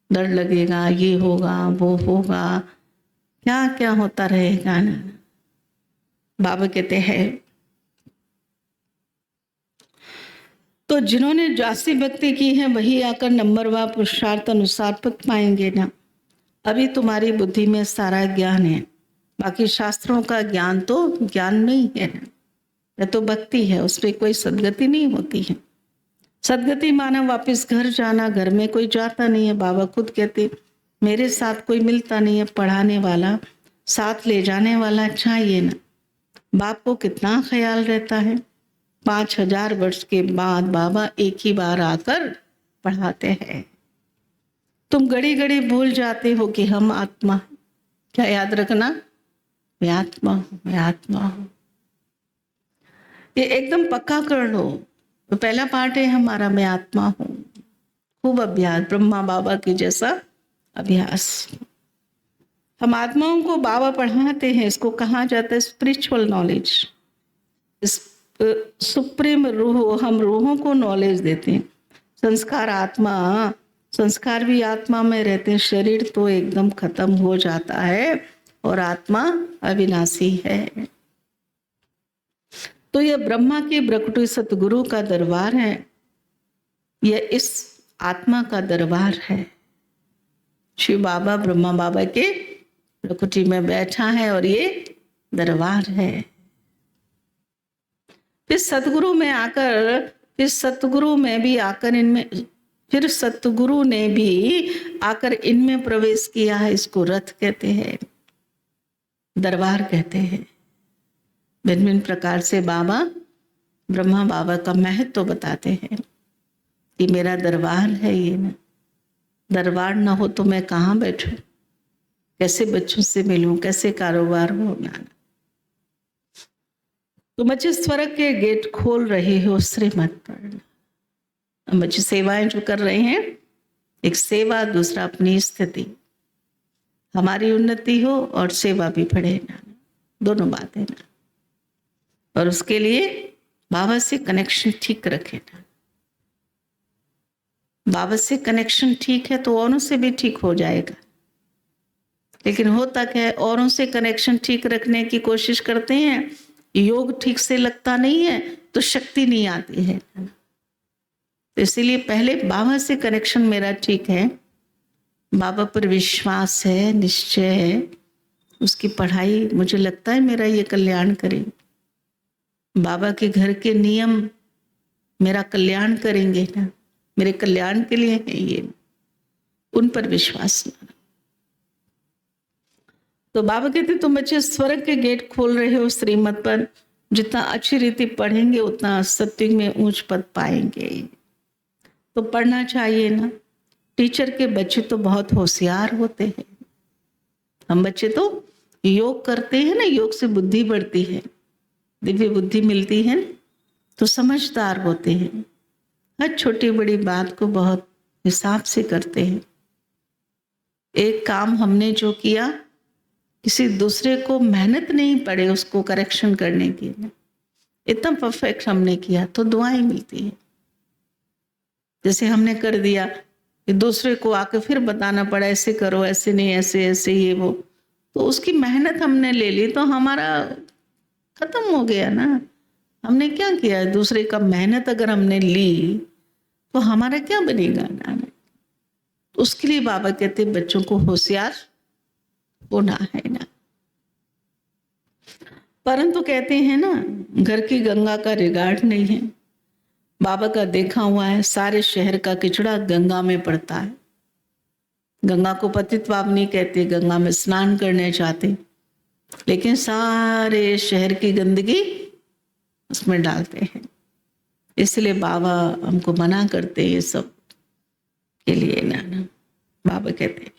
डर लगेगा, ये होगा वो होगा, क्या क्या होता रहेगा ना। बाबा कहते हैं तो जिन्होंने जासी भक्ति की है वही आकर नंबरवार पुरुषार्थ अनुसार पद पाएंगे ना। अभी तुम्हारी बुद्धि में सारा ज्ञान है, बाकी शास्त्रों का ज्ञान तो ज्ञान नहीं है, यह तो भक्ति है, उसमें कोई सदगति नहीं होती है। सदगति माना वापस घर जाना, घर में कोई जाता नहीं है। बाबा खुद कहते मेरे साथ कोई मिलता नहीं है, पढ़ाने वाला साथ ले जाने वाला चाहिए ना। बाप को कितना ख्याल रहता है, 5000 वर्ष के बाद बाबा एक ही बार आकर पढ़ाते हैं। तुम घड़ी घड़ी भूल जाते हो कि हम आत्मा, क्या याद रखना, मैं आत्मा हूं, मैं आत्मा हूं, ये एकदम पक्का कर लो। तो पहला पार्ट है हमारा मैं आत्मा हूं, खूब अभ्यास, ब्रह्मा बाबा की जैसा अभ्यास। हम आत्माओं को बाबा पढ़ाते हैं, इसको कहा जाता है स्पिरिचुअल नॉलेज। इस सुप्रीम रूह, हम रूहों को नॉलेज देते हैं। संस्कार आत्मा, संस्कार भी आत्मा में रहते हैं, शरीर तो एकदम खत्म हो जाता है और आत्मा अविनाशी है। तो यह ब्रह्मा की प्रकटी सतगुरु का दरबार है, यह इस आत्मा का दरबार है। शिव बाबा ब्रह्मा बाबा के प्रकटी में बैठा है और ये दरबार है। फिर सतगुरु में आकर, फिर सतगुरु में भी आकर इनमें, फिर सतगुरु ने भी आकर इनमें प्रवेश किया है। इसको रथ कहते हैं, दरबार कहते हैं। भिन्न भिन्न प्रकार से बाबा ब्रह्मा बाबा का महत्व तो बताते हैं कि मेरा दरबार है ये ना, दरबार ना हो तो मैं कहाँ बैठूं, कैसे बच्चों से मिलूं, कैसे कारोबार हो ना। तो बच्चे स्वर्ग के गेट खोल रहे हो श्रीमत पर, बच्चे सेवाएं जो कर रहे हैं, एक सेवा, दूसरा अपनी स्थिति, हमारी उन्नति हो और सेवा भी बढ़े ना, दोनों बातें ना। और उसके लिए बाबा से कनेक्शन ठीक रखे ना। बाबा से कनेक्शन ठीक है तो औरों से भी ठीक हो जाएगा। लेकिन होता क्या है, औरों से कनेक्शन ठीक रखने की कोशिश करते हैं, योग ठीक से लगता नहीं है तो शक्ति नहीं आती है। तो इसीलिए पहले बाबा से कनेक्शन मेरा ठीक है, बाबा पर विश्वास है, निश्चय है, उसकी पढ़ाई मुझे लगता है मेरा ये कल्याण करेगी, बाबा के घर के नियम मेरा कल्याण करेंगे ना, मेरे कल्याण के लिए है ये, उन पर विश्वास ना। तो बाबा कहते तुम बच्चे स्वर्ग के गेट खोल रहे हो श्रीमत पर, जितना अच्छी रीति पढ़ेंगे उतना सत्युग में ऊंच पद पाएंगे। तो पढ़ना चाहिए ना। टीचर के बच्चे तो बहुत होशियार होते हैं। हम बच्चे तो योग करते हैं ना, योग से बुद्धि बढ़ती है, दिव्य बुद्धि मिलती है, तो समझदार होते हैं। हर छोटी बड़ी बात को बहुत हिसाब से करते हैं। एक काम हमने जो किया, किसी दूसरे को मेहनत नहीं पड़े उसको करेक्शन करने की, इतना परफेक्ट हमने किया तो दुआएं मिलती है। जैसे हमने कर दिया कि दूसरे को आके फिर बताना पड़ा, ऐसे करो, ऐसे नहीं, ऐसे ऐसे, ये वो, तो उसकी मेहनत हमने ले ली तो हमारा खत्म हो गया ना। हमने क्या किया? दूसरे का मेहनत अगर हमने ली तो हमारा क्या बनेगा ना। उसके लिए बाबा कहते बच्चों को होशियार होना है ना। परंतु कहते हैं ना, घर की गंगा का रिगार्ड नहीं है। बाबा का देखा हुआ है, सारे शहर का कचरा गंगा में पड़ता है। गंगा को पतित पावनी कहते, गंगा में स्नान करने जाते, लेकिन सारे शहर की गंदगी उसमें डालते हैं। इसलिए बाबा हमको मना करते हैं ये सब के लिए ना। बाबा कहते हैं,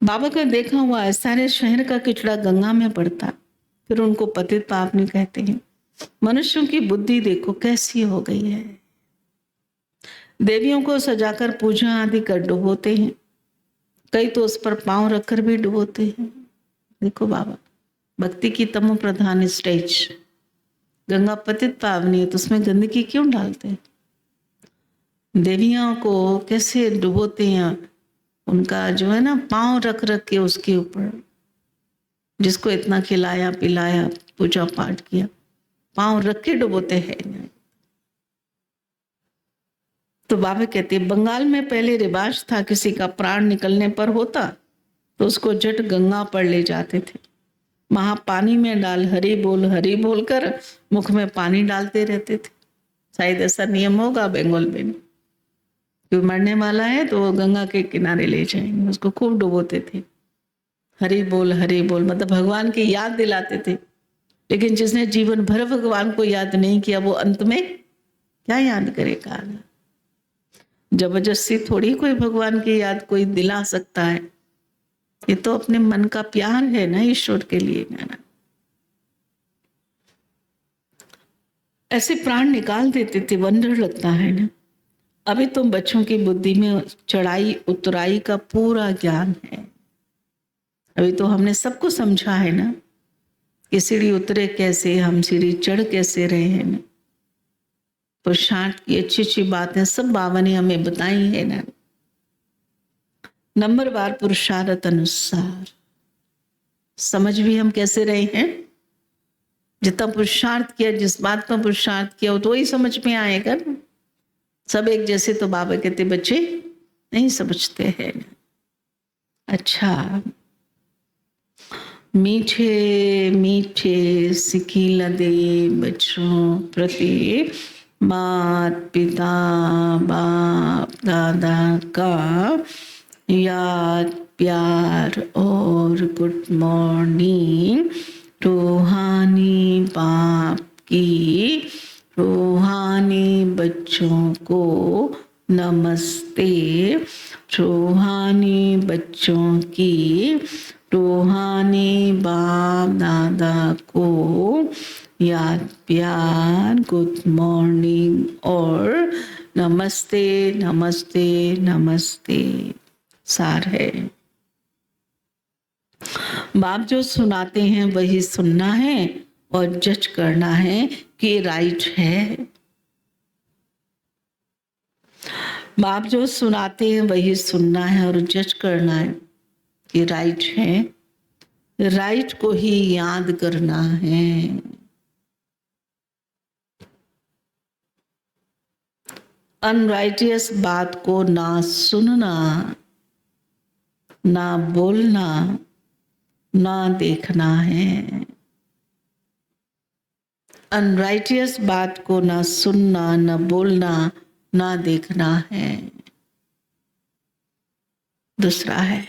बाबा का देखा हुआ है, सारे शहर का कचरा गंगा में पड़ता, फिर उनको पतित पावनी कहते हैं। मनुष्यों की बुद्धि देखो कैसी हो गई है। देवियों को सजाकर पूजा आदि कर डुबोते हैं, कई तो उस पर पांव रखकर भी डुबोते हैं। देखो बाबा, भक्ति की तमो प्रधान स्टेज, गंगा पतित पावनी है तो उसमें गंदगी क्यों डालते हैं? देवियों को कैसे डुबोते हैं, उनका जो है ना पांव रख रख के उसके ऊपर, जिसको इतना खिलाया पिलाया पूजा पाठ किया, पांव रख के डुबोते हैं। तो बाबा कहते बंगाल में पहले रिवाज था, किसी का प्राण निकलने पर होता तो उसको जट गंगा पर ले जाते थे, वहां पानी में डाल हरी बोल कर मुख में पानी डालते रहते थे। शायद ऐसा नियम होगा बंगाल में। कोई मरने वाला है तो वो गंगा के किनारे ले जाएंगे, उसको खूब डुबोते थे। हरी बोल मतलब भगवान की याद दिलाते थे। लेकिन जिसने जीवन भर भगवान को याद नहीं किया वो अंत में क्या याद करेगा? जबरदस्ती थोड़ी कोई भगवान की याद कोई दिला सकता है। ये तो अपने मन का प्यार है ना ईश्वर के लिए ना। ऐसे प्राण निकाल देते थे, वंडर लगता है ना। अभी तो बच्चों की बुद्धि में चढ़ाई उतराई का पूरा ज्ञान है। अभी तो हमने सबको समझा है ना कि सीढ़ी उतरे कैसे, हम सीढ़ी चढ़ कैसे रहे हैं ना। पुरुषार्थ की अच्छी अच्छी बातें सब बाबा ने हमें बताई है ना। नंबरवार पुरुषार्थ अनुसार समझ भी हम कैसे रहे हैं। जितना पुरुषार्थ किया, जिस बात पर पुरुषार्थ किया वो तो वही समझ में आएगा ना। सब एक जैसे तो बाबा कहते बच्चे नहीं समझते हैं। अच्छा, मीठे मीठे सिखिला दे बच्चों प्रति मात पिता बाप दादा का याद प्यार और गुड मॉर्निंग। रूहानी बाप की रूहानी बच्चों को नमस्ते। रूहानी बच्चों की रूहानी बाप दादा को याद प्यार, गुड मॉर्निंग और नमस्ते नमस्ते नमस्ते। सार है, बाप जो सुनाते हैं वही सुनना है और जज करना है कि राइट है। बाप जो सुनाते हैं वही सुनना है और जज करना है कि राइट है। राइट को ही याद करना है। अनराइटियस बात को ना सुनना, ना बोलना, ना देखना है। अनराइटियस बात को ना सुनना, ना बोलना, ना देखना है। दूसरा है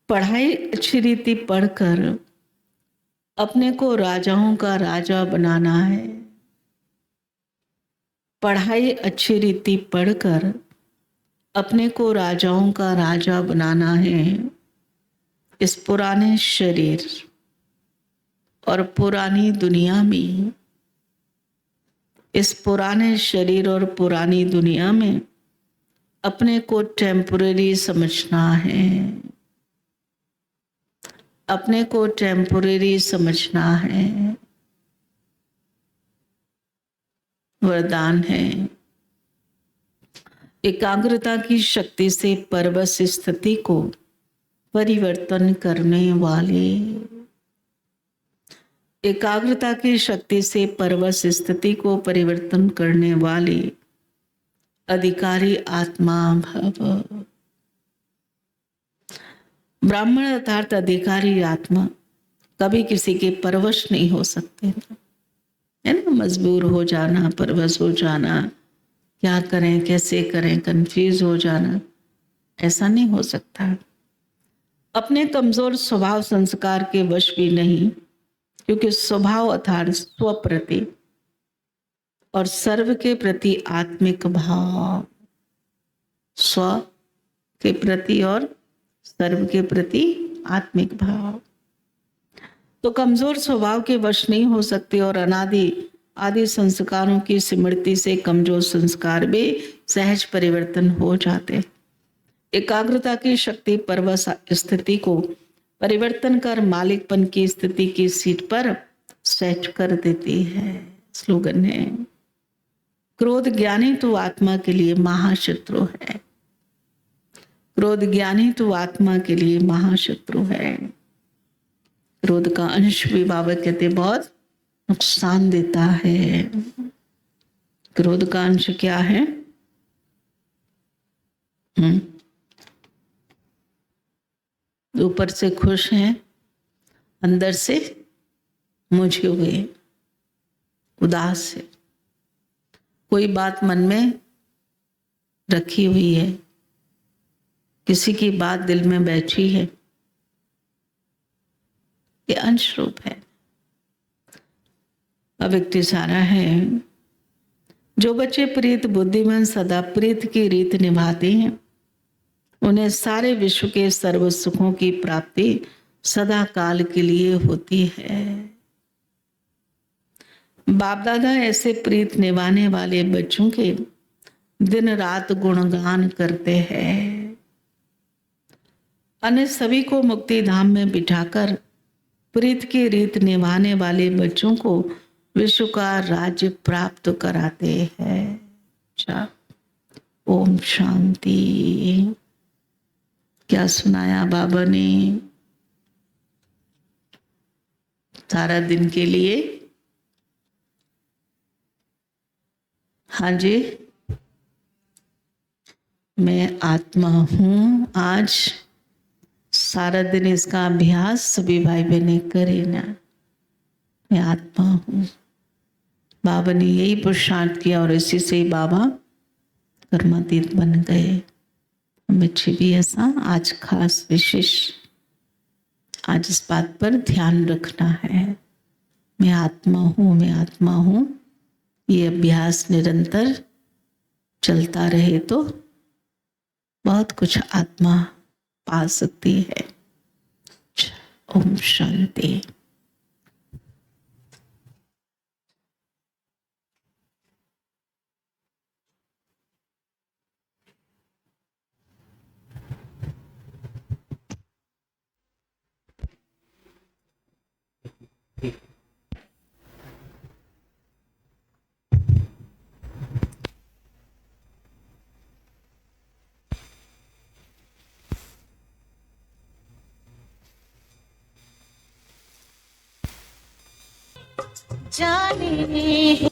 पढ़ाई अच्छी रीति पढ़कर अपने को राजाओं का राजा बनाना है। पढ़ाई अच्छी रीति पढ़कर अपने को राजाओं का राजा बनाना है। इस पुराने शरीर और पुरानी दुनिया में, इस पुराने शरीर और पुरानी दुनिया में अपने को टेम्पररी समझना है, अपने को टेम्पररी समझना है। वरदान है, एकाग्रता की शक्ति से परवश स्थिति को परिवर्तन करने वाले, एकाग्रता की शक्ति से परवश स्थिति को परिवर्तन करने वाले अधिकारी आत्मा भव। ब्राह्मण अर्थात अधिकारी आत्मा कभी किसी के परवश नहीं हो सकते, है ना। मजबूर हो जाना, परवश हो जाना, क्या करें कैसे करें, कंफ्यूज हो जाना, ऐसा नहीं हो सकता। अपने कमजोर स्वभाव संस्कार के वश भी नहीं, क्योंकि स्वभाव अर्थात स्व प्रति और सर्व के प्रति आत्मिक भाव, स्व के प्रति और सर्व के प्रति आत्मिक भाव, तो कमजोर स्वभाव के वश नहीं हो सकते और अनादि आदि संस्कारों की स्मृति से कमजोर संस्कार भी सहज परिवर्तन हो जाते। एकाग्रता की शक्ति परवश स्थिति को परिवर्तन कर मालिकपन की स्थिति की सीट पर सेट कर देती है। स्लोगन है, क्रोध ज्ञानी तो आत्मा के लिए महाशत्रु है। क्रोध ज्ञानी तो आत्मा के लिए महाशत्रु है। क्रोध का अंश भी बाबा कहते बहुत नुकसान देता है। क्रोध का अंश क्या है? ऊपर से खुश हैं, अंदर से मुझे हुए, उदास है, कोई बात मन में रखी हुई है, किसी की बात दिल में बैठी है, ये अंश रूप है। अव्यक्त सारा है। जो बच्चे प्रीत बुद्धिमान सदा प्रीत की रीत निभाते हैं, उन्हें सारे विश्व के सर्व सुखों की प्राप्ति सदा काल के लिए होती है। बाप दादा ऐसे प्रीत निभाने वाले बच्चों के दिन रात गुणगान करते हैं। अन्य सभी को मुक्ति धाम में बिठाकर प्रीत की रीत निभाने वाले बच्चों को विश्व का राज्य प्राप्त कराते हैं। अच्छा, ओम शांति। क्या सुनाया बाबा ने? सारा दिन के लिए। हाँ जी, मैं आत्मा हूँ। आज सारा दिन इसका अभ्यास सभी भाई बहने करे ना। मैं आत्मा हूँ। बाबा ने यही पुरुषार्थ किया और इसी से ही बाबा कर्मातीत बन गए। बच्चे भी ऐसा आज खास विशेष आज इस बात पर ध्यान रखना है। मैं आत्मा हूँ, मैं आत्मा हूँ। ये अभ्यास निरंतर चलता रहे तो बहुत कुछ आत्मा पा सकती है। ओम शांति। जाने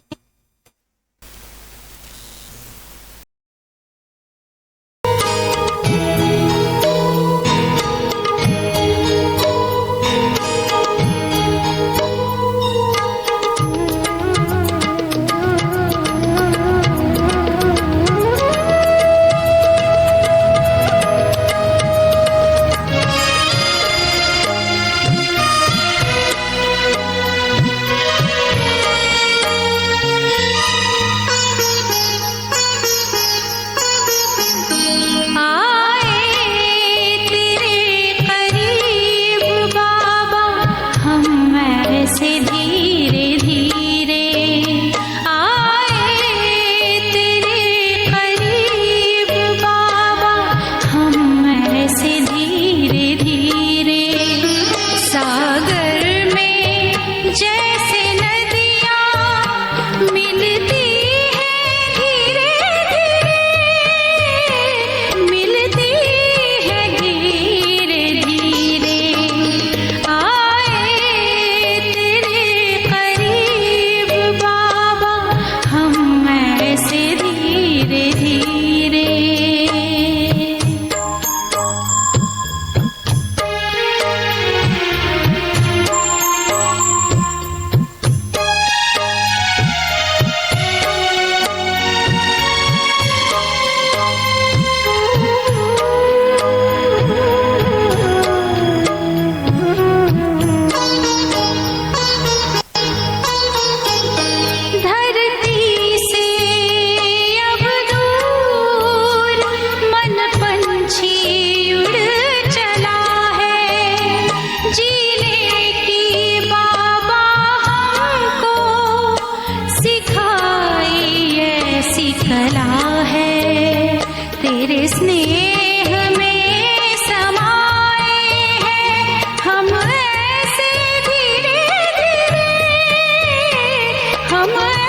समय